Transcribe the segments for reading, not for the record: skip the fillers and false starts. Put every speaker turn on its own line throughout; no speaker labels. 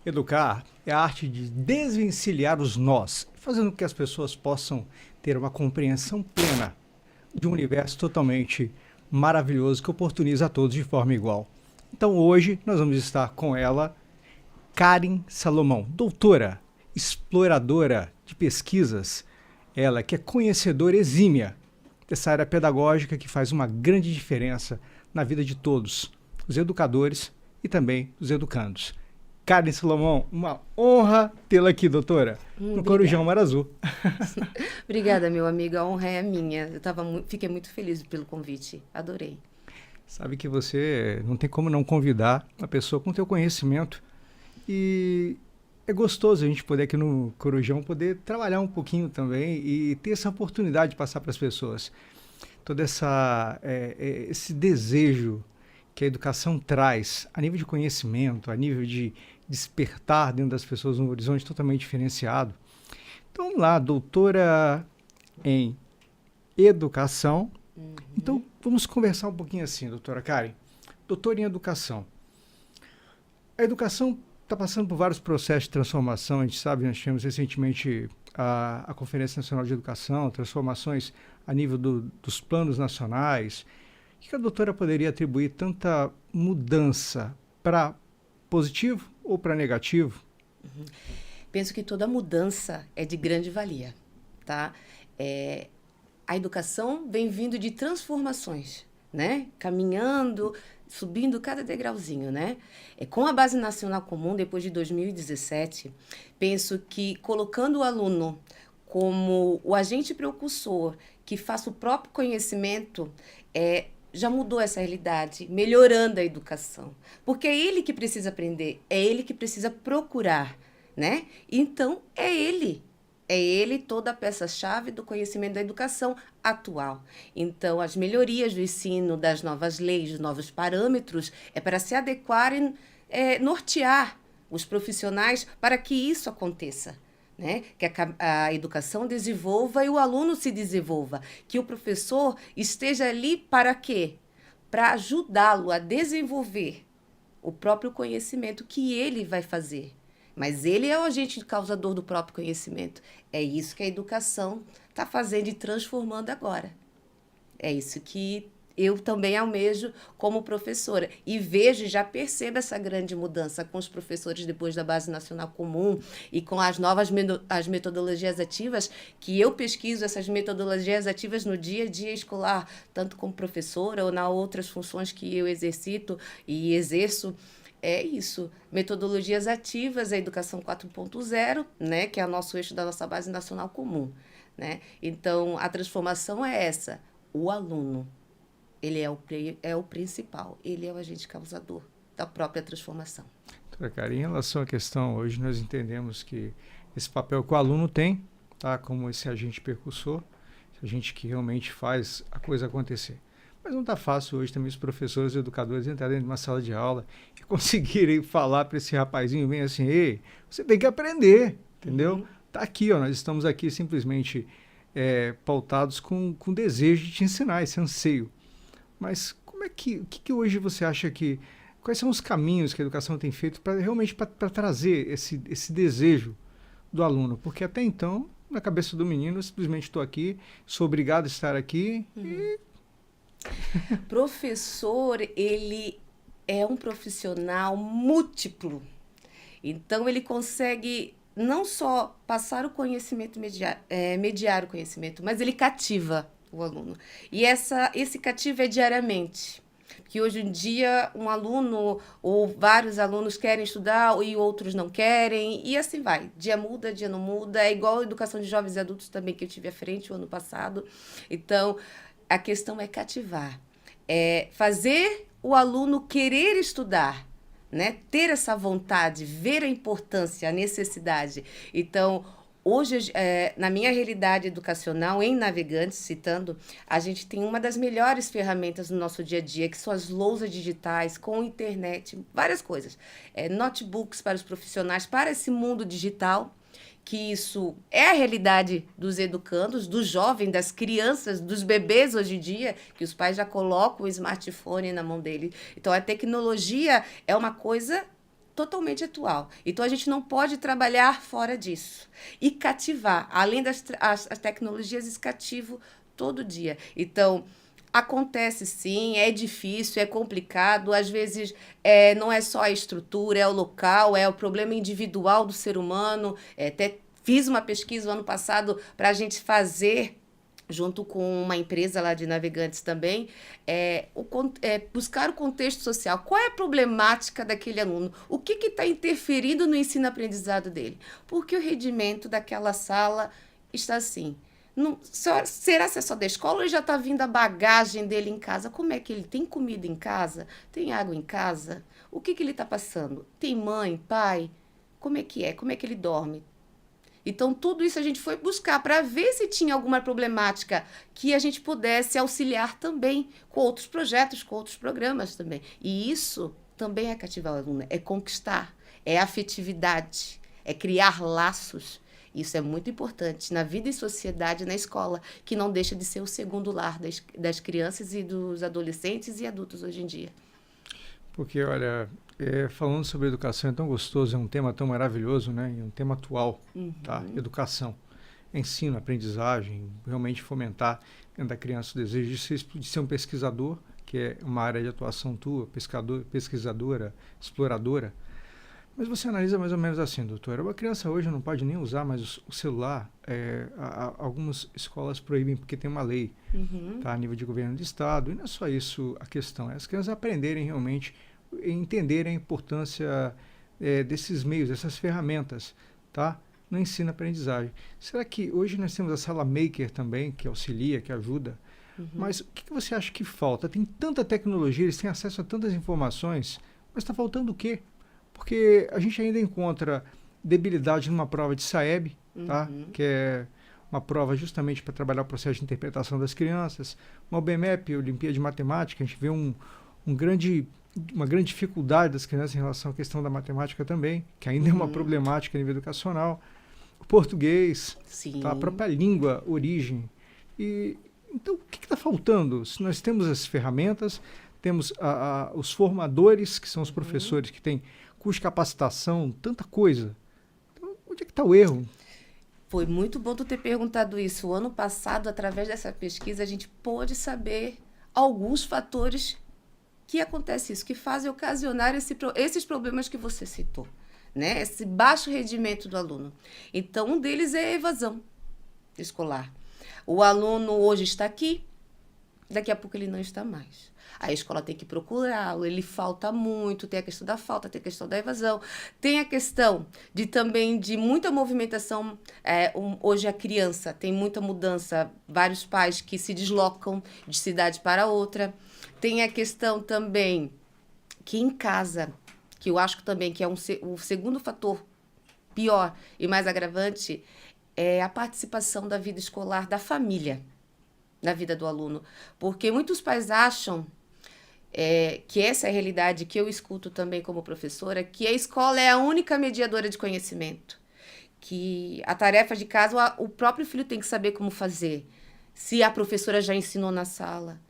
Educar é a arte de desvencilhar os nós, fazendo com que as pessoas possam ter uma compreensão plena de um universo totalmente maravilhoso que oportuniza a todos de forma igual. Então hoje nós vamos estar com ela, Karen Salomão, doutora, exploradora de pesquisas, ela que é conhecedora exímia dessa área pedagógica que faz uma grande diferença na vida de todos, os educadores e também os educandos. Karen Salomão, uma honra tê-la aqui, doutora, no Corujão Mar Azul.
Obrigada, meu amigo, a honra é minha. Fiquei muito feliz pelo convite, adorei.
Sabe que você não tem como não convidar uma pessoa com teu conhecimento e é gostoso a gente poder aqui no Corujão poder trabalhar um pouquinho também e ter essa oportunidade de passar para as pessoas. Todo esse desejo que a educação traz a nível de conhecimento, a nível de despertar dentro das pessoas um horizonte totalmente diferenciado. Então, vamos lá, doutora em educação. Então, vamos conversar um pouquinho assim, doutora Karen. Doutora em educação. A educação está passando por vários processos de transformação. A gente sabe, nós tivemos recentemente a Conferência Nacional de Educação, transformações a nível dos planos nacionais. O que a doutora poderia atribuir tanta mudança para positivo ou para negativo?
Penso que toda mudança é de grande valia, tá? A educação vem vindo de transformações, né? Caminhando, subindo cada degrauzinho, né? Com a Base Nacional Comum, depois de 2017, penso que colocando o aluno como o agente propulsor, que faça o próprio conhecimento, já mudou essa realidade, melhorando a educação. Porque é ele que precisa aprender, é ele que precisa procurar, né? Então, é ele toda a peça-chave do conhecimento da educação atual. Então, as melhorias do ensino, das novas leis, dos novos parâmetros, é para se adequarem, nortear os profissionais para que isso aconteça. Né? Que a educação desenvolva e o aluno se desenvolva. Que o professor esteja ali para quê? Para ajudá-lo a desenvolver o próprio conhecimento que ele vai fazer. Mas ele é o agente causador do próprio conhecimento. É isso que a educação está fazendo e transformando agora. É isso que eu também almejo como professora. E vejo e já percebo essa grande mudança com os professores depois da Base Nacional Comum e com as novas as metodologias ativas, que eu pesquiso essas metodologias ativas no dia a dia escolar, tanto como professora ou nas outras funções que eu exercito e exerço. É isso, metodologias ativas, a educação 4.0, né, que é o nosso eixo da nossa Base Nacional Comum, né? Então, a transformação é essa, o aluno. Ele é o principal, ele é o agente causador da própria transformação.
Doutora Karen, em relação à questão, hoje nós entendemos que esse papel que o aluno tem, tá, como esse agente percussor, esse agente que realmente faz a coisa acontecer. Mas não está fácil hoje também os professores e educadores entrarem dentro de uma sala de aula e conseguirem falar para esse rapazinho bem assim, ei, você tem que aprender, entendeu? Tá aqui, ó, nós estamos aqui simplesmente pautados com desejo de te ensinar, esse anseio. Mas como é que hoje você acha que... Quais são os caminhos que a educação tem feito para realmente para trazer esse desejo do aluno? Porque até então, na cabeça do menino, eu simplesmente estou aqui, sou obrigado a estar aqui e...
Professor, ele é um profissional múltiplo. Então, ele consegue não só passar o conhecimento, mediar o conhecimento, mas ele cativa o aluno. E esse cativo é diariamente. Que hoje em dia um aluno ou vários alunos querem estudar e outros não querem, e assim vai. Dia muda, dia não muda. É igual a educação de jovens e adultos também que eu tive à frente o ano passado. Então, a questão é cativar. É fazer o aluno querer estudar, né? Ter essa vontade, ver a importância, a necessidade. Então, hoje, na minha realidade educacional, em Navegantes, citando, a gente tem uma das melhores ferramentas no nosso dia a dia, que são as louças digitais, com internet, várias coisas. Notebooks para os profissionais, para esse mundo digital, que isso é a realidade dos educandos, dos jovens, das crianças, dos bebês hoje em dia, que os pais já colocam o smartphone na mão dele. Então, a tecnologia é uma coisa totalmente atual. Então, a gente não pode trabalhar fora disso. E cativar. Além as tecnologias, isso cativo todo dia. Então, acontece sim, é difícil, é complicado, às vezes não é só a estrutura, é o local, é o problema individual do ser humano. Até fiz uma pesquisa o ano passado para a gente fazer, junto com uma empresa lá de Navegantes também, buscar o contexto social. Qual é a problemática daquele aluno? O que está interferindo no ensino-aprendizado dele? Porque o rendimento daquela sala está assim. Não, será que é só da escola ou já está vindo a bagagem dele em casa? Como é que ele tem comida em casa? Tem água em casa? O que ele está passando? Tem mãe, pai? Como é que é? Como é que ele dorme? Então, tudo isso a gente foi buscar para ver se tinha alguma problemática que a gente pudesse auxiliar também com outros projetos, com outros programas também. E isso também é cativar o aluno, é conquistar, é afetividade, é criar laços. Isso é muito importante na vida e sociedade, na escola, que não deixa de ser o segundo lar das crianças e dos adolescentes e adultos hoje em dia.
Porque, olha, falando sobre educação é tão gostoso, é um tema tão maravilhoso, né? É um tema atual, tá? Educação, ensino, aprendizagem, realmente fomentar dentro da criança o desejo de ser um pesquisador, que é uma área de atuação tua, pesquisadora, exploradora. Mas você analisa mais ou menos assim, doutora, uma criança hoje não pode nem usar mais o celular, algumas escolas proíbem porque tem uma lei, tá, a nível de governo de estado, e não é só isso a questão, é as crianças aprenderem realmente, entenderem a importância desses meios, dessas ferramentas, tá, no ensino-aprendizagem. Será que hoje nós temos a sala maker também, que auxilia, que ajuda, mas o que você acha que falta? Tem tanta tecnologia, eles têm acesso a tantas informações, mas está faltando o quê? Porque a gente ainda encontra debilidade numa prova de SAEB, tá? Que é uma prova justamente para trabalhar o processo de interpretação das crianças. Uma OBMEP, Olimpíada de Matemática, a gente vê uma grande dificuldade das crianças em relação à questão da matemática também, que ainda é uma problemática a nível educacional. O português, tá? A própria língua, origem. Então, o que está faltando? Se nós temos as ferramentas, temos os formadores, que são os professores que têm curso de capacitação, tanta coisa. Então, onde é que está o erro?
Foi muito bom tu ter perguntado isso. O ano passado, através dessa pesquisa, a gente pôde saber alguns fatores que acontecem isso, que fazem ocasionar esses problemas que você citou, né? Esse baixo rendimento do aluno. Então, um deles é a evasão escolar. O aluno hoje está aqui, daqui a pouco ele não está mais. A escola tem que procurá-lo, ele falta muito, tem a questão da falta, tem a questão da evasão, tem a questão também de muita movimentação. Hoje a criança tem muita mudança, vários pais que se deslocam de cidade para outra. Tem a questão também que em casa, que eu acho também que é o segundo fator pior e mais agravante, é a participação da vida escolar da família na vida do aluno. Porque muitos pais acham que essa é a realidade que eu escuto também como professora, que a escola é a única mediadora de conhecimento, que a tarefa de casa o próprio filho tem que saber como fazer, se a professora já ensinou na sala.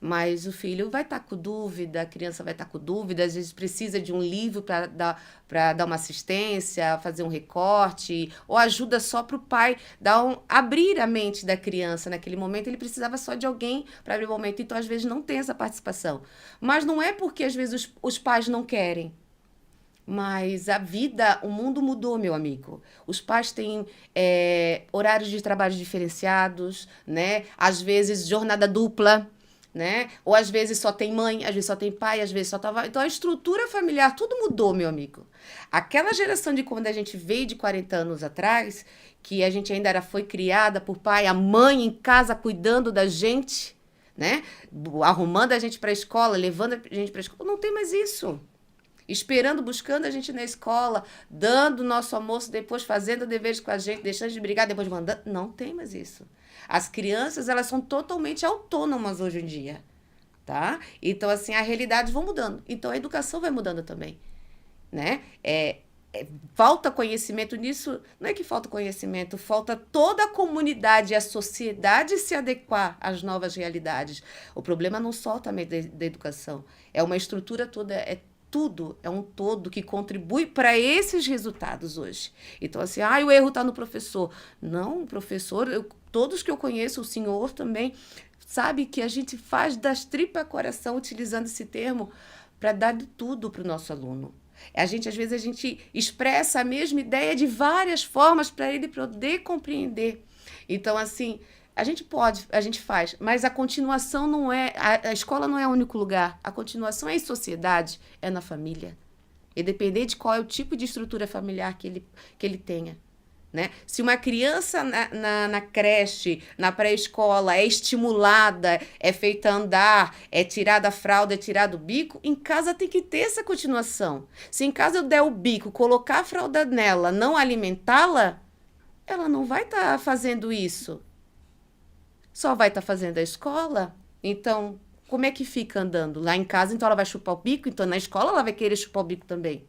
Mas o filho vai estar com dúvida, a criança vai estar com dúvida, às vezes precisa de um livro para dar uma assistência, fazer um recorte, ou ajuda só para o pai abrir a mente da criança. Naquele momento, ele precisava só de alguém para abrir o momento, então às vezes não tem essa participação. Mas não é porque às vezes os pais não querem. Mas o mundo mudou, meu amigo. Os pais têm horários de trabalho diferenciados, né? Às vezes jornada dupla, né? Ou às vezes só tem mãe, às vezes só tem pai, às vezes só tava. Então a estrutura familiar, tudo mudou, meu amigo. Aquela geração de quando a gente veio de 40 anos atrás, que a gente ainda foi criada por pai, a mãe em casa cuidando da gente, né? Arrumando a gente para a escola, levando a gente para a escola, não tem mais isso. Esperando, buscando a gente na escola, dando o nosso almoço, depois fazendo deveres com a gente, deixando de brigar, depois mandando. Não tem mais isso. As crianças, elas são totalmente autônomas hoje em dia, tá? Então, assim, a realidade vai mudando. Então, a educação vai mudando também, né? Falta conhecimento nisso. Não é que falta conhecimento, falta toda a comunidade, a sociedade se adequar às novas realidades. O problema não só também da educação. É uma estrutura toda, tudo é um todo que contribui para esses resultados hoje. Então, assim, o erro está no professor. Não, o professor, todos que eu conheço, o senhor também, sabe que a gente faz das tripas coração, utilizando esse termo, para dar de tudo para o nosso aluno. Às vezes, a gente expressa a mesma ideia de várias formas para ele poder compreender. Então, assim, a gente faz, mas a continuação não é... A escola não é o único lugar. A continuação é em sociedade, é na família. Independente de qual é o tipo de estrutura familiar que ele tenha. Né? Se uma criança na creche, na pré-escola, é estimulada, é feita andar, é tirada a fralda, é tirado o bico, em casa tem que ter essa continuação. Se em casa eu der o bico, colocar a fralda nela, não alimentá-la, ela não vai estar fazendo isso. Só vai estar fazendo a escola. Então, como é que fica andando? Lá em casa, então ela vai chupar o bico, então na escola ela vai querer chupar o bico também.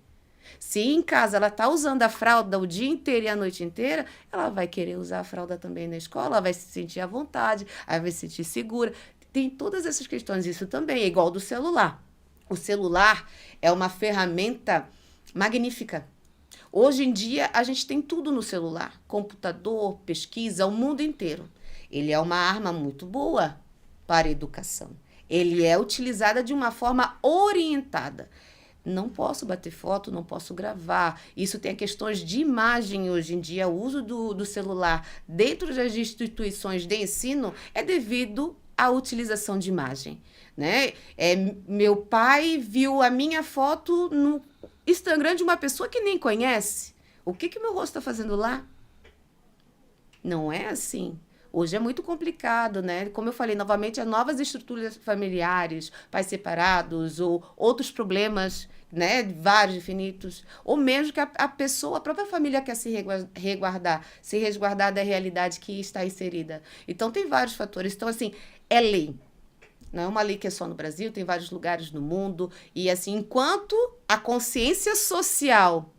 Se em casa ela está usando a fralda o dia inteiro e a noite inteira, ela vai querer usar a fralda também na escola, ela vai se sentir à vontade, ela vai se sentir segura. Tem todas essas questões. Isso também é igual do celular. O celular é uma ferramenta magnífica. Hoje em dia, a gente tem tudo no celular. Computador, pesquisa, o mundo inteiro. Ele é uma arma muito boa para a educação. Ele é utilizada de uma forma orientada. Não posso bater foto, não posso gravar. Isso tem questões de imagem hoje em dia. O uso do celular dentro das instituições de ensino é devido à utilização de imagem. Né? Meu pai viu a minha foto no Instagram de uma pessoa que nem conhece. O que meu rosto está fazendo lá? Não é assim. Hoje é muito complicado, né? Como eu falei, novamente, as novas estruturas familiares, pais separados ou outros problemas, né? Vários infinitos. Ou mesmo que a pessoa, a própria família quer se resguardar da realidade que está inserida. Então, tem vários fatores. Então, assim, é lei. Não é uma lei que é só no Brasil, tem vários lugares no mundo. E, assim, enquanto a consciência social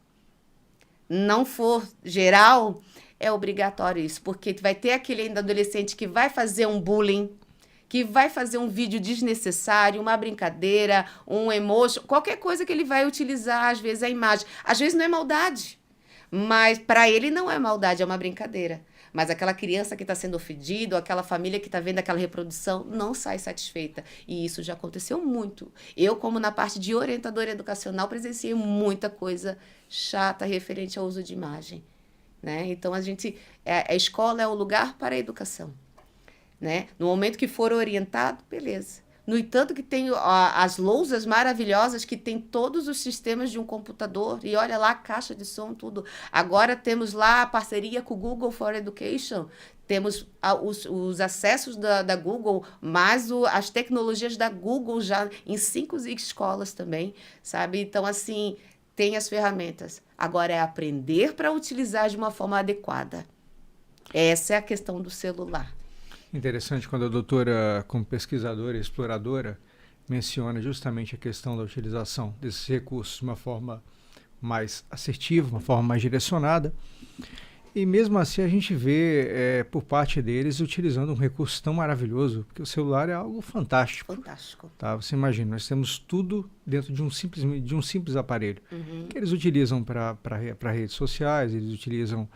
não for geral, é obrigatório isso, porque vai ter aquele ainda adolescente que vai fazer um bullying, que vai fazer um vídeo desnecessário, uma brincadeira, um emoji, qualquer coisa que ele vai utilizar, às vezes, a imagem. Às vezes não é maldade, mas para ele não é maldade, é uma brincadeira. Mas aquela criança que está sendo ofendida, ou aquela família que está vendo aquela reprodução, não sai satisfeita. E isso já aconteceu muito. Eu, como na parte de orientadora educacional, presenciei muita coisa chata referente ao uso de imagem. Né? Então, a escola é o lugar para a educação. Né? No momento que for orientado, beleza. No entanto, que tem as lousas maravilhosas que tem todos os sistemas de um computador. E olha lá a caixa de som, tudo. Agora temos lá a parceria com o Google for Education. Temos os acessos da Google, mais as tecnologias da Google já em 5 escolas também, sabe? Então, assim, tem as ferramentas. Agora é aprender para utilizar de uma forma adequada. Essa é a questão do celular.
Interessante quando a doutora, como pesquisadora e exploradora, menciona justamente a questão da utilização desses recursos de uma forma mais assertiva, uma forma mais direcionada. E mesmo assim a gente vê por parte deles utilizando um recurso tão maravilhoso, porque o celular é algo fantástico.
Fantástico.
Tá? Você imagina, nós temos tudo dentro de um simples aparelho.
Uhum.
Que eles utilizam para redes sociais, eles utilizam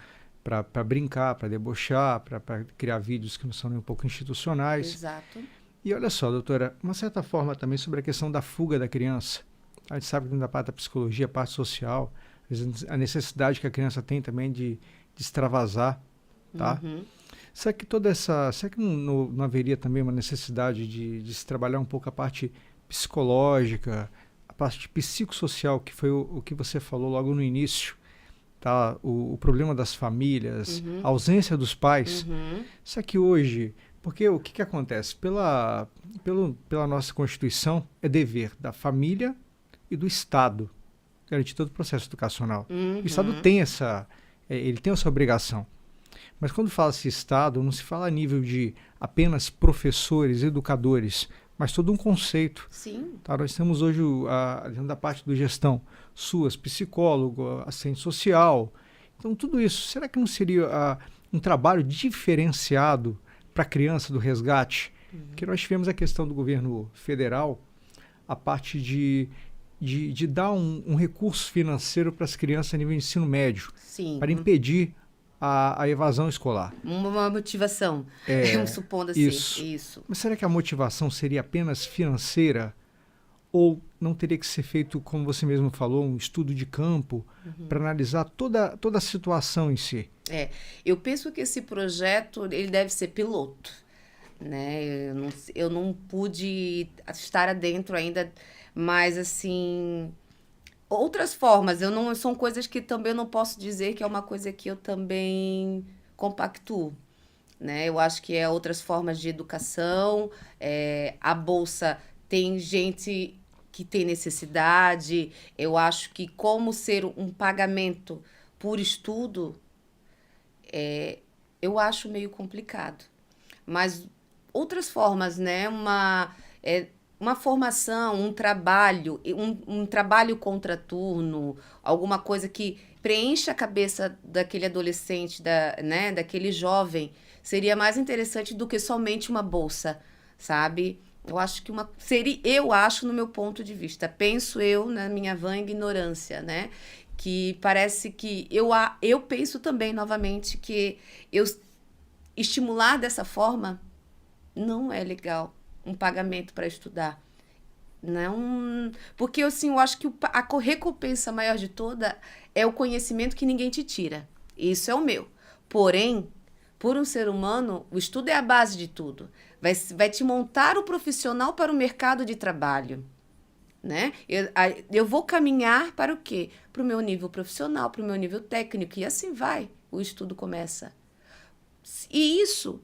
para brincar, para debochar, para criar vídeos que não são nem um pouco institucionais.
Exato.
E olha só, doutora, uma certa forma também sobre a questão da fuga da criança. A gente sabe que dentro da parte da psicologia, a parte social, a necessidade que a criança tem também de extravasar, tá?
Uhum.
Será que não haveria também uma necessidade de se trabalhar um pouco a parte psicológica, a parte psicossocial, que foi o que você falou logo no início, tá? O problema das famílias, a ausência dos pais. Só que hoje, porque o que acontece? Pela nossa Constituição, é dever da família e do Estado garantir todo o processo educacional. O Estado tem essa obrigação. Mas quando fala-se Estado, não se fala a nível de apenas professores, educadores, mas todo um conceito.
Sim.
Tá? Nós temos hoje, dentro da parte do gestão, psicólogo, assistente social. Então, tudo isso, será que não seria um trabalho diferenciado para a criança do resgate? Porque nós tivemos a questão do governo federal, a parte de de dar um recurso financeiro para as crianças a nível de ensino médio,
Sim.
para impedir a evasão escolar.
Uma motivação, supondo assim. Isso.
Mas será que a motivação seria apenas financeira? Ou não teria que ser feito, como você mesmo falou, um estudo de campo para analisar toda a situação em si?
Eu penso que esse projeto ele deve ser piloto, né? Eu não pude estar adentro ainda, mas assim, outras formas, são coisas que também eu não posso dizer que é uma coisa que eu também compactuo, né? Eu acho que é outras formas de educação, a bolsa tem gente que tem necessidade, eu acho que como ser um pagamento por estudo, eu acho meio complicado. Mas outras formas, né? Uma formação, um trabalho, um trabalho contraturno, alguma coisa que preencha a cabeça daquele adolescente, né? Daquele jovem, seria mais interessante do que somente uma bolsa, sabe? Eu acho que eu acho no meu ponto de vista, penso eu na minha vã ignorância, né? Que parece que eu penso também novamente que estimular dessa forma não é legal, um pagamento para estudar. Não, porque assim, eu acho que a recompensa maior de toda é o conhecimento que ninguém te tira. Isso é o meu. Porém, por um ser humano, o estudo é a base de tudo. Vai te montar o profissional para o mercado de trabalho, né? Eu vou caminhar para o quê? Para o meu nível profissional, para o meu nível técnico, e assim vai. O estudo começa. E isso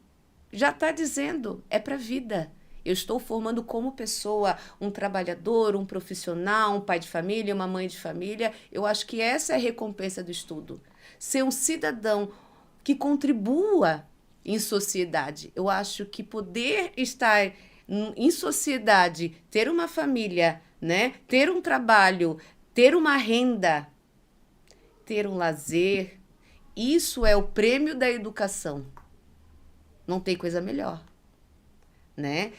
já está dizendo, é para a vida. Eu estou formando como pessoa, um trabalhador, um profissional, um pai de família, uma mãe de família. Eu acho que essa é a recompensa do estudo. Ser um cidadão que contribua em sociedade. Eu acho que poder estar em sociedade, ter uma família, né? Ter um trabalho, ter uma renda, ter um lazer, isso é o prêmio da educação. Não tem coisa melhor, né?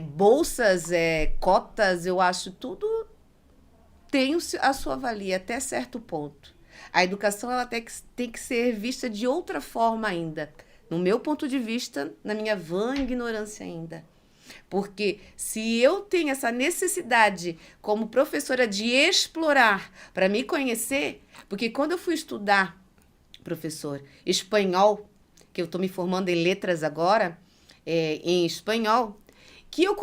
Bolsas, cotas, eu acho tudo tem a sua valia até certo ponto. A educação ela tem que ser vista de outra forma ainda. No meu ponto de vista, na minha vã ignorância ainda. Porque se eu tenho essa necessidade como professora de explorar para me conhecer, porque quando eu fui estudar, professor, espanhol, que eu estou me formando em letras agora, em espanhol, que eu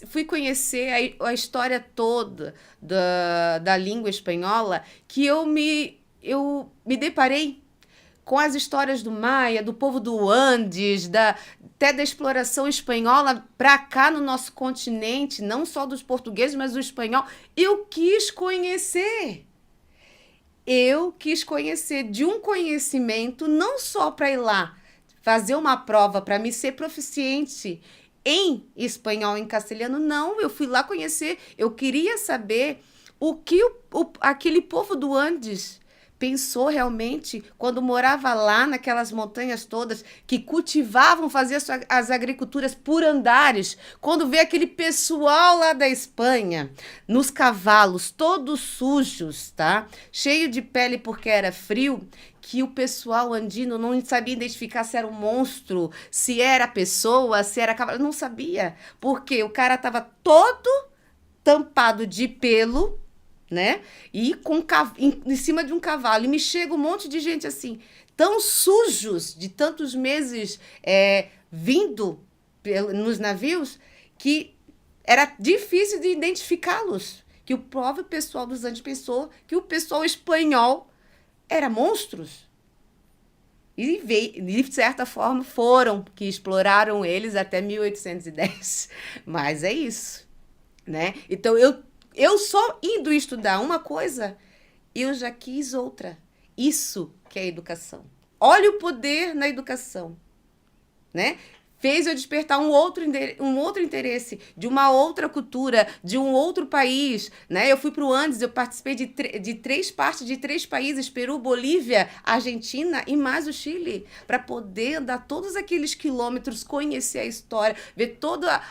fui conhecer a história toda da língua espanhola, que eu me deparei com as histórias do Maia, do povo do Andes, até da exploração espanhola para cá no nosso continente, não só dos portugueses, mas do espanhol. Eu quis conhecer de um conhecimento, não só para ir lá fazer uma prova para me ser proficiente em espanhol, em castelhano, não, eu fui lá conhecer, eu queria saber o que aquele povo do Andes pensou realmente quando morava lá naquelas montanhas todas, que cultivavam, faziam as agriculturas por andares, quando vê aquele pessoal lá da Espanha, nos cavalos, todos sujos, tá? Cheio de pele porque era frio, que o pessoal andino não sabia identificar se era um monstro, se era pessoa, se era cavalo, não sabia, porque o cara estava todo tampado de pelo, né? E em cima de um cavalo. E me chega um monte de gente assim, tão sujos de tantos meses vindo nos navios, que era difícil de identificá-los. Que o próprio pessoal dos Andes pensou que o pessoal espanhol era monstros. E, de certa forma, foram que exploraram eles até 1810. Mas é isso, né? Então, eu só indo estudar uma coisa, eu já quis outra. Isso que é educação. Olha o poder na educação, né? fez eu despertar um outro interesse de uma outra cultura, de um outro país, né? Eu fui para o Andes, eu participei de 3 partes de 3 países, Peru, Bolívia, Argentina e mais o Chile, para poder andar todos aqueles quilômetros, conhecer a história, ver todas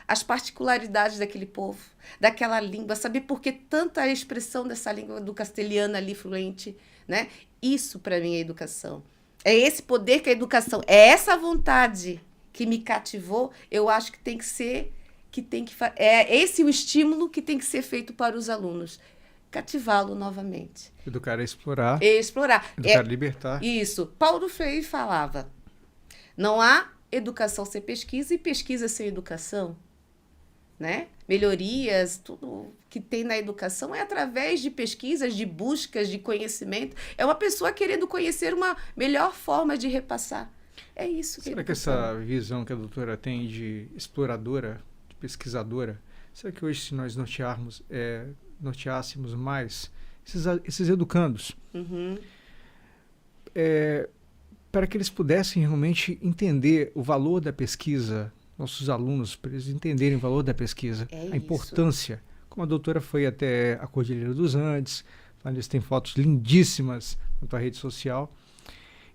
as particularidades daquele povo, daquela língua, saber por que tanta expressão dessa língua do castelhano ali fluente, né? Isso para mim é educação. É esse poder que a educação, é essa vontade que me cativou, eu acho que tem que ser, é esse o estímulo que tem que ser feito para os alunos. Cativá-lo novamente.
Educar é explorar.
E explorar.
Educar é libertar.
Isso. Paulo Freire falava, não há educação sem pesquisa e pesquisa sem educação. Né? Melhorias, tudo que tem na educação é através de pesquisas, de buscas, de conhecimento. É uma pessoa querendo conhecer uma melhor forma de repassar. É isso.
Será que essa visão que a doutora tem de exploradora, de pesquisadora, será que hoje, se nós norteássemos mais esses educandos, para que eles pudessem realmente entender o valor da pesquisa, nossos alunos, para eles entenderem o valor da pesquisa, a importância. Como a doutora foi até a Cordilheira dos Andes, lá eles têm fotos lindíssimas na tua rede social,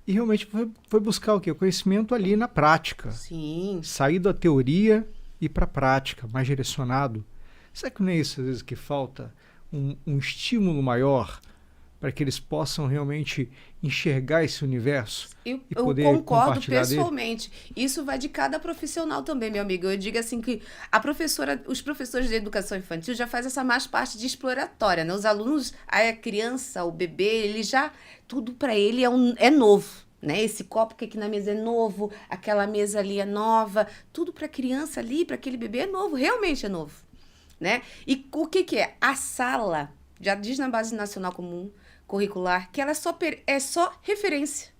e realmente foi buscar o quê? O conhecimento ali na prática.
Sim.
Sair da teoria e ir para a prática, mais direcionado. Será que não é isso, às vezes, que falta? Um estímulo maior para que eles possam realmente enxergar esse universo e poder
eu concordo
compartilhar
pessoalmente. Dele? Isso vai de cada profissional também, meu amigo. Eu digo assim que os professores de educação infantil já fazem essa mais parte de exploratória, né? Os alunos, a criança, o bebê, ele já, tudo para ele é novo. Né? Esse copo que aqui na mesa é novo, aquela mesa ali é nova, tudo para a criança ali, para aquele bebê é novo, realmente é novo. Né? E o que é? A sala, já diz na Base Nacional Comum Curricular, que ela é só referência.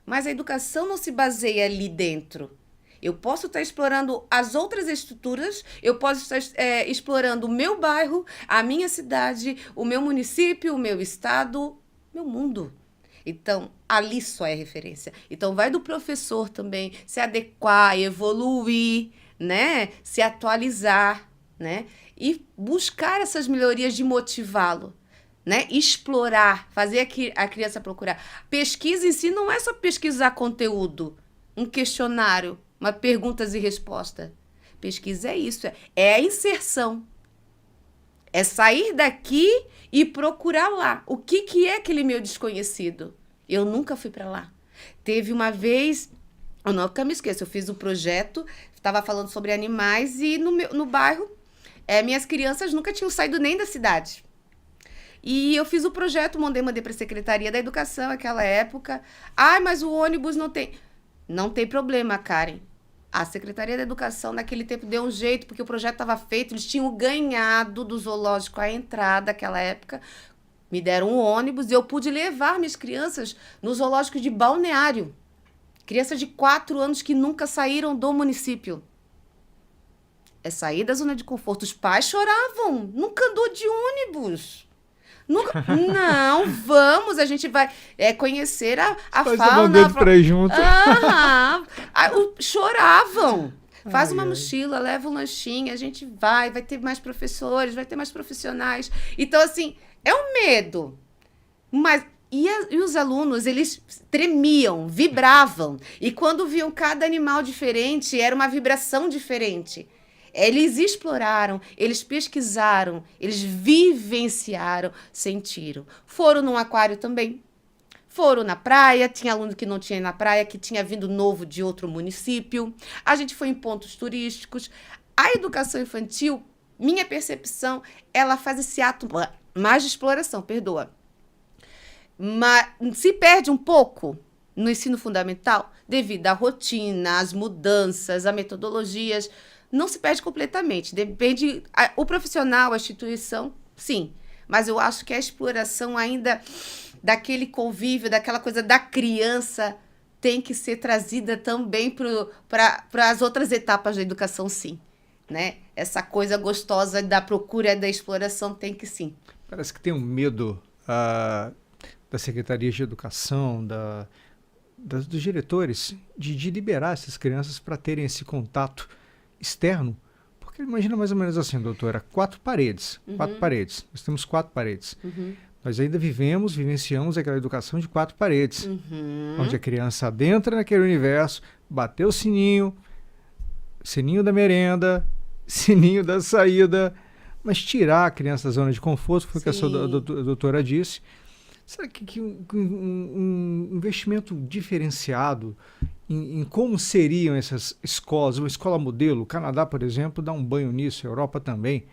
Mas a educação não se baseia ali dentro. Eu posso estar explorando as outras estruturas, eu posso estar explorando o meu bairro, a minha cidade, o meu município, o meu estado, meu mundo. Então, ali só é referência. Então, vai do professor também se adequar, evoluir, né? Se atualizar, né? E buscar essas melhorias de motivá-lo. Né? Explorar, fazer a criança procurar. Pesquisa em si não é só pesquisar conteúdo, um questionário, uma perguntas e respostas. Pesquisa é isso, é a inserção. É sair daqui e procurar lá. O que é aquele meu desconhecido? Eu nunca fui para lá. Teve uma vez, eu nunca me esqueço, eu fiz um projeto, estava falando sobre animais e no bairro, minhas crianças nunca tinham saído nem da cidade. E eu fiz o projeto, mandei para a Secretaria da Educação naquela época. Mas o ônibus não tem... Não tem problema, Karen. A Secretaria da Educação naquele tempo deu um jeito, porque o projeto estava feito, eles tinham ganhado do zoológico a entrada naquela época. Me deram um ônibus e eu pude levar minhas crianças no zoológico de Balneário. Crianças de 4 anos que nunca saíram do município. É sair da zona de conforto. Os pais choravam. Nunca andou de ônibus. Nunca... Não, vamos, a gente vai conhecer a fauna.
Pra ir junto.
Choravam. Faz uma mochila, leva um lanchinho, a gente vai ter mais professores, vai ter mais profissionais. Então, assim, é um medo. Mas e os alunos, eles tremiam, vibravam. E quando viam cada animal diferente, era uma vibração diferente. Eles exploraram, eles pesquisaram, eles vivenciaram, sentiram. Foram num aquário também. Foram na praia, tinha aluno que não tinha ido na praia, que tinha vindo novo de outro município. A gente foi em pontos turísticos. A educação infantil, minha percepção, ela faz esse ato mais de exploração, perdoa. Mas se perde um pouco no ensino fundamental devido à rotina, às mudanças, a metodologias. Não se perde completamente, depende, o profissional, a instituição, sim, mas eu acho que a exploração ainda daquele convívio, daquela coisa da criança, tem que ser trazida também para as outras etapas da educação, sim, né? Essa coisa gostosa da procura da exploração tem que sim.
Parece que tem um medo da Secretaria de Educação, dos diretores de liberar essas crianças para terem esse contato externo. Porque imagina mais ou menos assim, doutora, quatro paredes. Nós temos quatro paredes. Nós ainda vivenciamos aquela educação de quatro paredes, onde a criança adentra naquele universo, bateu o sininho, sininho da merenda, sininho da saída, mas tirar a criança da zona de conforto, foi o que a sua doutora disse. Será que um investimento diferenciado em como seriam essas escolas, uma escola modelo, o Canadá, por exemplo, dá um banho nisso, a Europa também,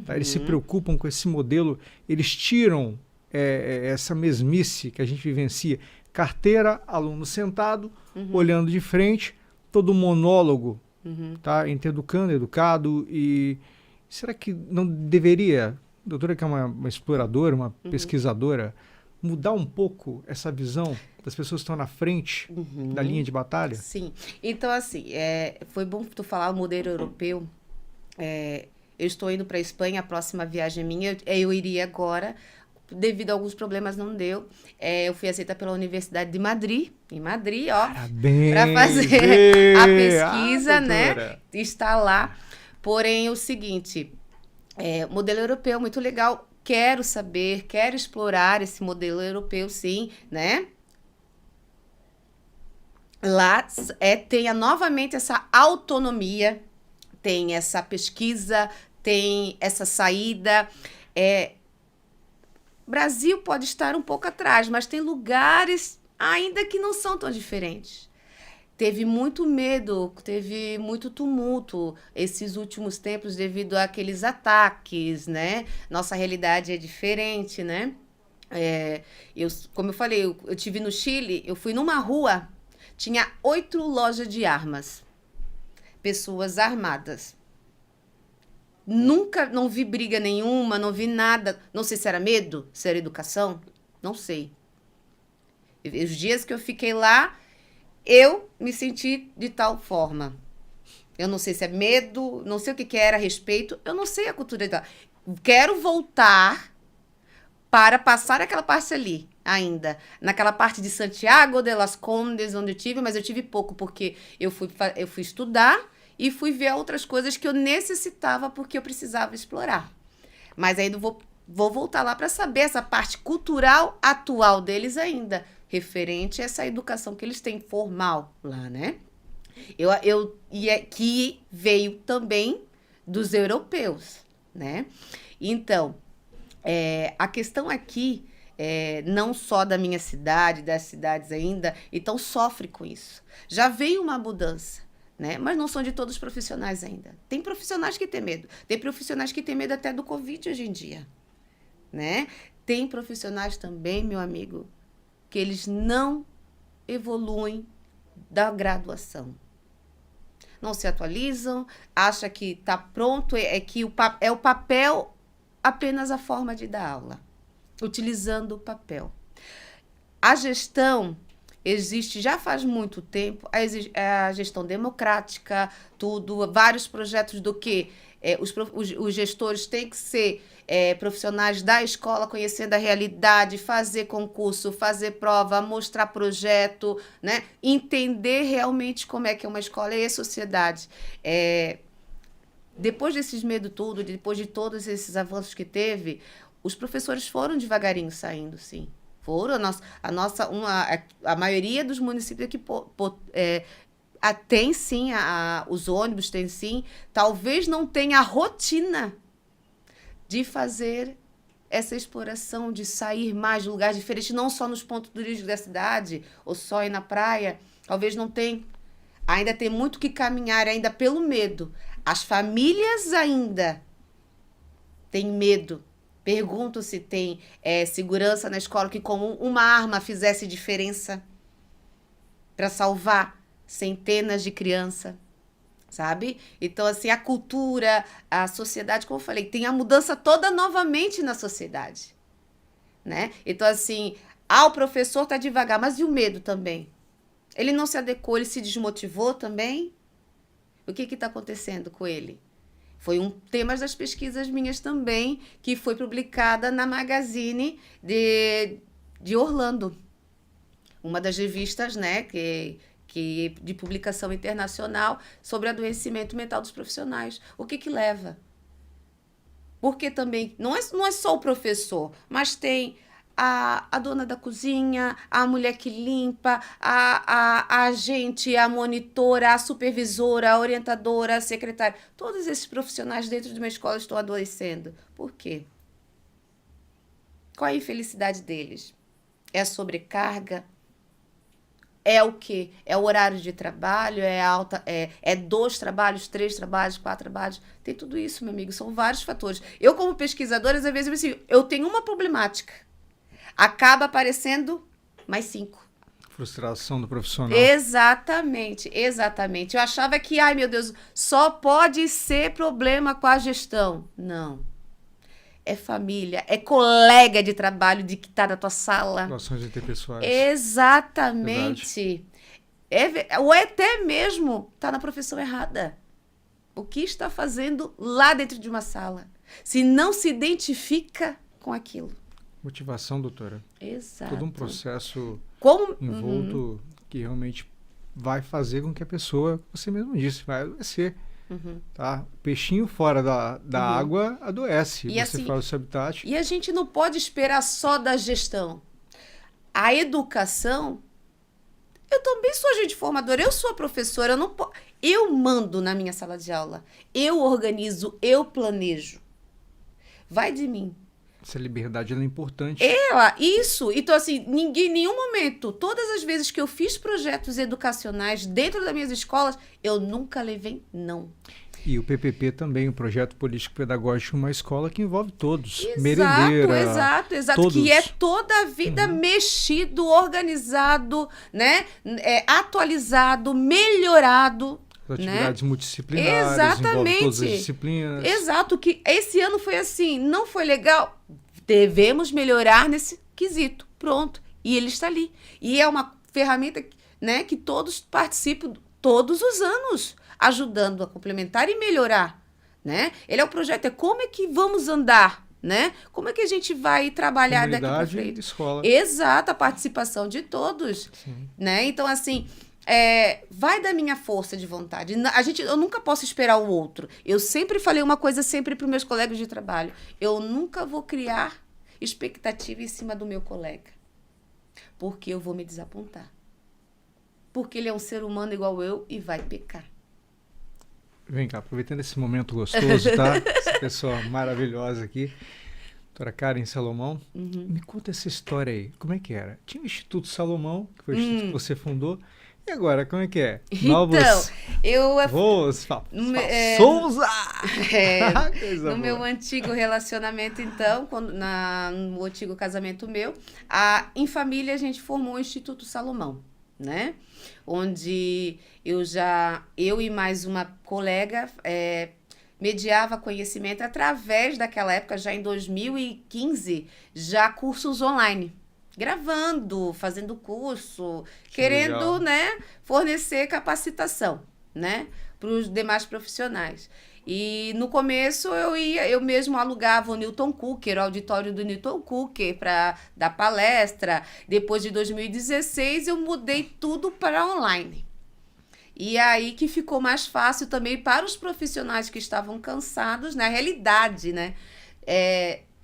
tá? Eles se preocupam com esse modelo, eles tiram essa mesmice que a gente vivencia, carteira, aluno sentado, olhando de frente, todo monólogo, tá? Entre educando, educado, e será que não deveria, doutora que é uma exploradora, uma pesquisadora, mudar um pouco essa visão das pessoas que estão na frente da linha de batalha?
Sim. Então, assim, foi bom tu falar o modelo europeu. Eu estou indo para a Espanha, a próxima viagem minha, eu iria agora, devido a alguns problemas não deu. Eu fui aceita pela Universidade de Madrid, em Madrid, ó, para fazer a pesquisa, né? Está lá. Porém, o seguinte, o modelo europeu é muito legal. Quero saber, quero explorar esse modelo europeu, sim, né? Lá tenha novamente essa autonomia, tem essa pesquisa, tem essa saída. Brasil pode estar um pouco atrás, mas tem lugares ainda que não são tão diferentes. Teve muito medo, teve muito tumulto esses últimos tempos devido àqueles ataques, né? Nossa realidade é diferente, né? Como eu falei, eu estive no Chile, eu fui numa rua, tinha 8 lojas de armas, pessoas armadas. Nunca, não vi briga nenhuma, não vi nada. Não sei se era medo, se era educação, não sei. Os dias que eu fiquei lá, eu me senti de tal forma. Eu não sei se é medo, não sei o que era respeito, eu não sei a cultura dela. Quero voltar para passar aquela parte ali ainda. Naquela parte de Santiago de las Condes, onde eu tive, mas eu tive pouco, porque eu fui estudar e fui ver outras coisas que eu necessitava, porque eu precisava explorar. Mas ainda vou voltar lá para saber essa parte cultural atual deles ainda, referente a essa educação que eles têm formal lá, né? Que veio também dos europeus, né? Então, a questão aqui, não só da minha cidade, das cidades ainda, então sofre com isso. Já veio uma mudança, né? Mas não são de todos os profissionais ainda. Tem profissionais que têm medo. Tem profissionais que têm medo até do Covid hoje em dia, né? Tem profissionais também, meu amigo, que eles não evoluem da graduação. Não se atualizam, acha que está pronto, que o papel apenas a forma de dar aula, utilizando o papel. A gestão existe já faz muito tempo, a gestão democrática, vários projetos do que os gestores têm que ser profissionais da escola, conhecendo a realidade, fazer concurso, fazer prova, mostrar projeto, né? Entender realmente como é que é uma escola e a sociedade. Depois desses medo tudo, depois de todos esses avanços que teve, os professores foram devagarinho saindo, sim. Foram. A maioria dos municípios aqui tem sim, os ônibus tem sim, talvez não tenha a rotina de fazer essa exploração, de sair mais de lugares diferentes, não só nos pontos turísticos da cidade, ou só ir na praia, talvez não tenha. Ainda tem muito que caminhar, ainda pelo medo. As famílias ainda têm medo. Pergunto se tem segurança na escola, que como uma arma fizesse diferença para salvar centenas de crianças, sabe? Então, assim, a cultura, a sociedade, como eu falei, tem a mudança toda novamente na sociedade, né? Então, assim, o professor está devagar, mas e o medo também? Ele não se adequou, ele se desmotivou também? O que está acontecendo com ele? Foi um tema das pesquisas minhas também, que foi publicada na Magazine de Orlando. uma das revistas, né, que de publicação internacional sobre adoecimento mental dos profissionais. O que leva? Porque também não é só o professor, mas tem a dona da cozinha, a mulher que limpa, a agente, a monitora, a supervisora, a orientadora, a secretária. Todos esses profissionais dentro de uma escola estão adoecendo. Por quê? Qual a infelicidade deles? É a sobrecarga? É o quê? É o horário de trabalho? É 2 trabalhos, 3 trabalhos, 4 trabalhos? Tem tudo isso, meu amigo. São vários fatores. Eu, como pesquisadora, às vezes, assim, eu tenho uma problemática. Acaba aparecendo mais 5.
Frustração do profissional.
Exatamente. Eu achava que, ai meu Deus, só pode ser problema com a gestão. Não. É família, é colega de trabalho de que está na tua sala.
Relações interpessoais.
Exatamente. Ou até mesmo está na profissão errada. O que está fazendo lá dentro de uma sala? Se não se identifica com aquilo.
Motivação, doutora.
Exato.
Todo um processo
Como
envolto que realmente vai fazer com que a pessoa, você mesmo disse, vai adoecer. Tá? O peixinho fora da água adoece.
E
você
assim,
faz o seu habitat.
E a gente não pode esperar só da gestão. A educação... Eu também sou agente formadora, eu sou a professora, eu mando na minha sala de aula. Eu organizo, eu planejo. Vai de mim.
Essa liberdade ela é importante.
Isso. Então, assim, em nenhum momento, todas as vezes que eu fiz projetos educacionais dentro das minhas escolas, eu nunca levei não.
E o PPP também, o Projeto Político Pedagógico, uma escola que envolve todos. Merendeira.
Exato.
Todos.
Que é toda a vida mexido, organizado, né? Atualizado, melhorado.
As atividades multidisciplinares, envolve todas as disciplinas.
Exato, que esse ano foi assim, não foi legal? Devemos melhorar nesse quesito. Pronto. E ele está ali. E é uma ferramenta, né, que todos participam todos os anos, ajudando a complementar e melhorar, né? Ele é o projeto, é como é que vamos andar, né? Como é que a gente vai trabalhar daqui para frente?
Escola.
Exato, a participação de todos, né? Então, assim, vai da minha força de vontade. Eu nunca posso esperar o outro. Eu sempre falei uma coisa sempre para os meus colegas de trabalho. Eu nunca vou criar expectativa em cima do meu colega, porque eu vou me desapontar. Porque ele é um ser humano igual eu e vai pecar.
Vem cá, aproveitando esse momento gostoso, tá? Essa pessoa maravilhosa aqui, doutora Karen Salomão. Me conta essa história aí. Como é que era? Tinha o Instituto Salomão, que foi o instituto que você fundou. E agora, como é que é?
Então,
Souza!
No meu antigo relacionamento, então, no antigo casamento meu, em família a gente formou o Instituto Salomão, né? Onde eu e mais uma colega mediava conhecimento através daquela época, já em 2015, já cursos online. Gravando, fazendo curso, querendo,
legal,
né, fornecer capacitação, né, para os demais profissionais. E no começo eu mesmo alugava o Newton Cooker, o auditório do Newton Cooker para dar palestra. Depois de 2016 eu mudei tudo para online. E aí que ficou mais fácil também para os profissionais que estavam cansados, na realidade, né,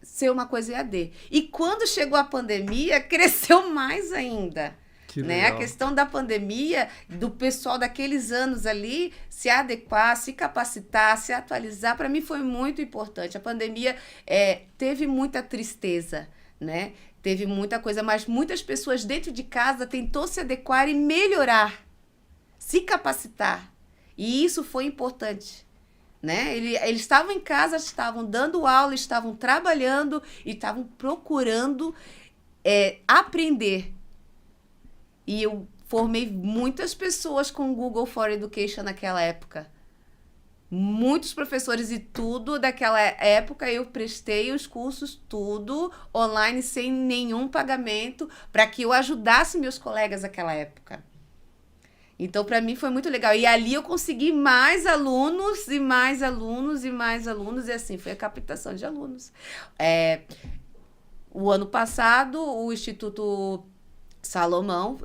ser uma coisa EAD. E quando chegou a pandemia, cresceu mais ainda. Né? A questão da pandemia, do pessoal daqueles anos ali se adequar, se capacitar, se atualizar, para mim foi muito importante. A pandemia teve muita tristeza, né? Teve muita coisa, mas muitas pessoas dentro de casa tentou se adequar e melhorar, se capacitar. E isso foi importante. Né? Eles estavam em casa, estavam dando aula, estavam trabalhando e estavam procurando aprender. E eu formei muitas pessoas com o Google for Education naquela época. Muitos professores e tudo daquela época eu prestei os cursos tudo online sem nenhum pagamento para que eu ajudasse meus colegas naquela época. Então, para mim, foi muito legal. E ali eu consegui mais alunos, e mais alunos, e mais alunos. E assim, foi a captação de alunos. O ano passado, o Instituto Salomão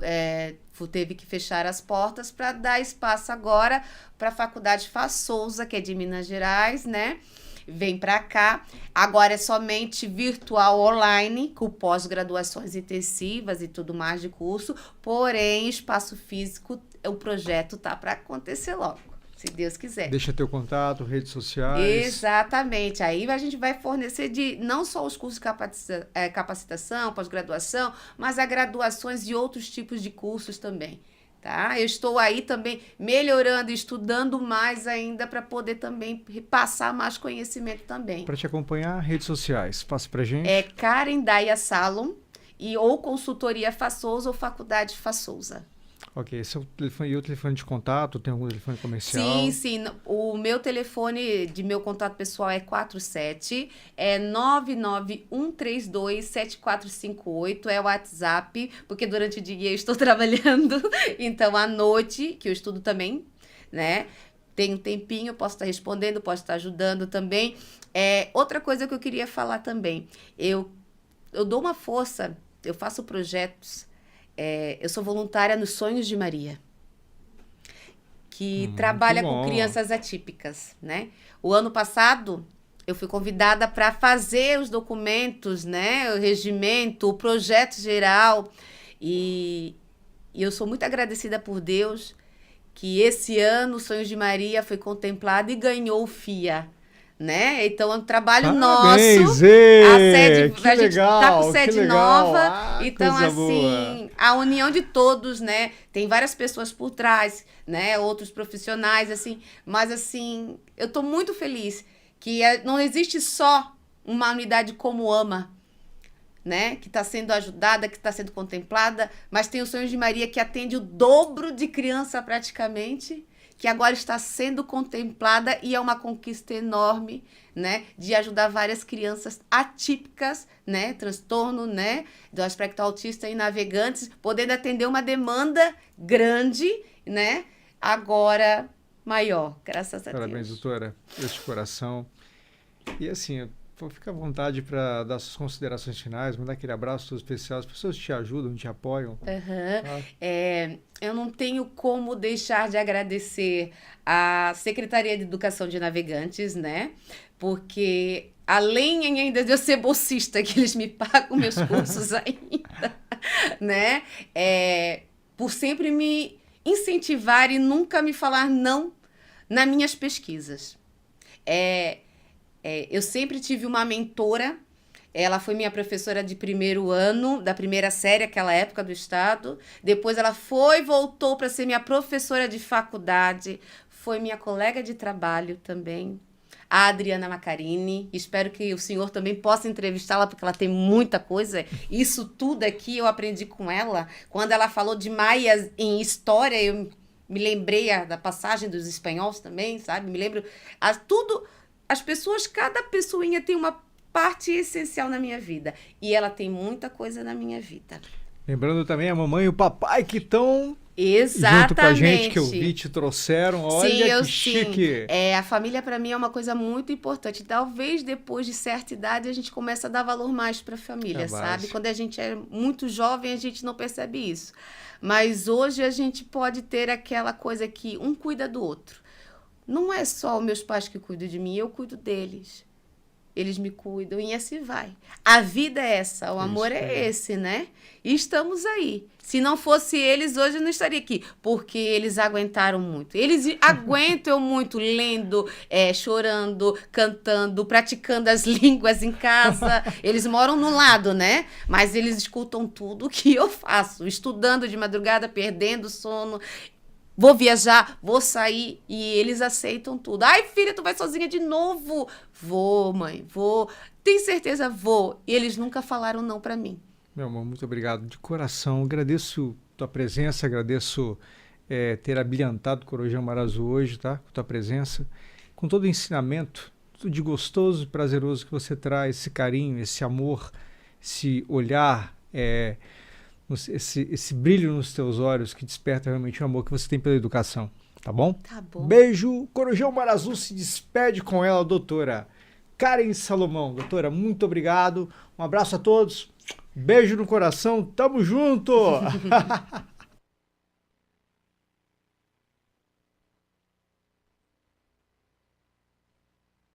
teve que fechar as portas para dar espaço agora para a Faculdade Fá Souza, que é de Minas Gerais, né? Vem para cá. Agora é somente virtual online, com pós-graduações intensivas e tudo mais de curso. Porém, espaço físico, o projeto tá para acontecer logo, se Deus quiser.
Deixa teu contato, redes sociais.
Exatamente. Aí a gente vai fornecer não só os cursos de capacitação, pós-graduação, mas a graduações e outros tipos de cursos também. Tá? Eu estou aí também melhorando, estudando mais ainda para poder também passar mais conhecimento também.
Para te acompanhar, redes sociais, passa para gente.
É Karen Daia Salom ou Consultoria Fá Souza ou Faculdade Fá Souza.
Ok, esse é o telefone, e o telefone de contato? Tem algum telefone comercial?
Sim. O meu telefone de meu contato pessoal é 991327458, é o WhatsApp, porque durante o dia eu estou trabalhando, então à noite, que eu estudo também, né? Tem um tempinho, eu posso estar respondendo, posso estar ajudando também. Outra coisa que eu queria falar também, eu dou uma força, eu faço projetos. Eu sou voluntária nos Sonhos de Maria, que trabalha com crianças atípicas, né? O ano passado, eu fui convidada para fazer os documentos, né? O regimento, o projeto geral. E eu sou muito agradecida por Deus que esse ano o Sonhos de Maria foi contemplado e ganhou o FIA. Né? Então é um trabalho nosso. A gente está com sede nova. Então, assim, a união de todos, né? Tem várias pessoas por trás, né? Outros profissionais, assim. Mas, assim, eu estou muito feliz que não existe só uma unidade como AMA, né? Que está sendo ajudada, que está sendo contemplada, mas tem o Sonhos de Maria que atende o dobro de criança praticamente, que agora está sendo contemplada e é uma conquista enorme, né, de ajudar várias crianças atípicas, né, transtorno, né, do aspecto autista e navegantes, podendo atender uma demanda grande, né, agora maior, graças a Deus.
Parabéns, doutora, este coração. E assim, fica à vontade para dar suas considerações finais, mandar aquele abraço todo especial. As pessoas te ajudam, te apoiam.
Eu não tenho como deixar de agradecer à Secretaria de Educação de Navegantes, né? Porque além ainda de eu ser bolsista, que eles me pagam meus cursos ainda, né? Por sempre me incentivar e nunca me falar não nas minhas pesquisas. Eu sempre tive uma mentora, ela foi minha professora de primeiro ano, da primeira série, aquela época do estado. Depois ela voltou para ser minha professora de faculdade, foi minha colega de trabalho também, a Adriana Macarini. Espero que o senhor também possa entrevistá-la, porque ela tem muita coisa. Isso tudo aqui eu aprendi com ela. Quando ela falou de maias em história, eu me lembrei da passagem dos espanhóis também, sabe? Me lembro tudo. As pessoas, cada pessoinha tem uma parte essencial na minha vida. E ela tem muita coisa na minha vida.
Lembrando também a mamãe e o papai que estão junto com a gente, que eu vi, te trouxeram. Olha que chique.
A família para mim é uma coisa muito importante. Talvez depois de certa idade a gente comece a dar valor mais para a família, sabe? Quando a gente é muito jovem a gente não percebe isso. Mas hoje a gente pode ter aquela coisa que um cuida do outro. Não é só os meus pais que cuidam de mim, eu cuido deles. Eles me cuidam e assim vai. A vida é essa, o amor é esse, né? E estamos aí. Se não fosse eles, hoje eu não estaria aqui, porque eles aguentaram muito. Eles aguentam muito lendo, chorando, cantando, praticando as línguas em casa. Eles moram no lado, né? Mas eles escutam tudo que eu faço. Estudando de madrugada, perdendo sono. Vou viajar, vou sair, e eles aceitam tudo. Ai, filha, tu vai sozinha de novo? Vou, mãe, vou. Tem certeza? Vou. E eles nunca falaram não pra mim.
Meu amor, muito obrigado de coração. Agradeço tua presença, agradeço ter abrilhantado o Corujão Marazu hoje, tá? Com tua presença, com todo o ensinamento, tudo de gostoso e prazeroso que você traz, esse carinho, esse amor, esse olhar, esse brilho nos teus olhos que desperta realmente o amor que você tem pela educação, tá bom?
Tá bom.
Beijo. Corujão Marazu se despede com ela, doutora Karen Salomão. Doutora, muito obrigado. Um abraço a todos. Beijo no coração, tamo junto!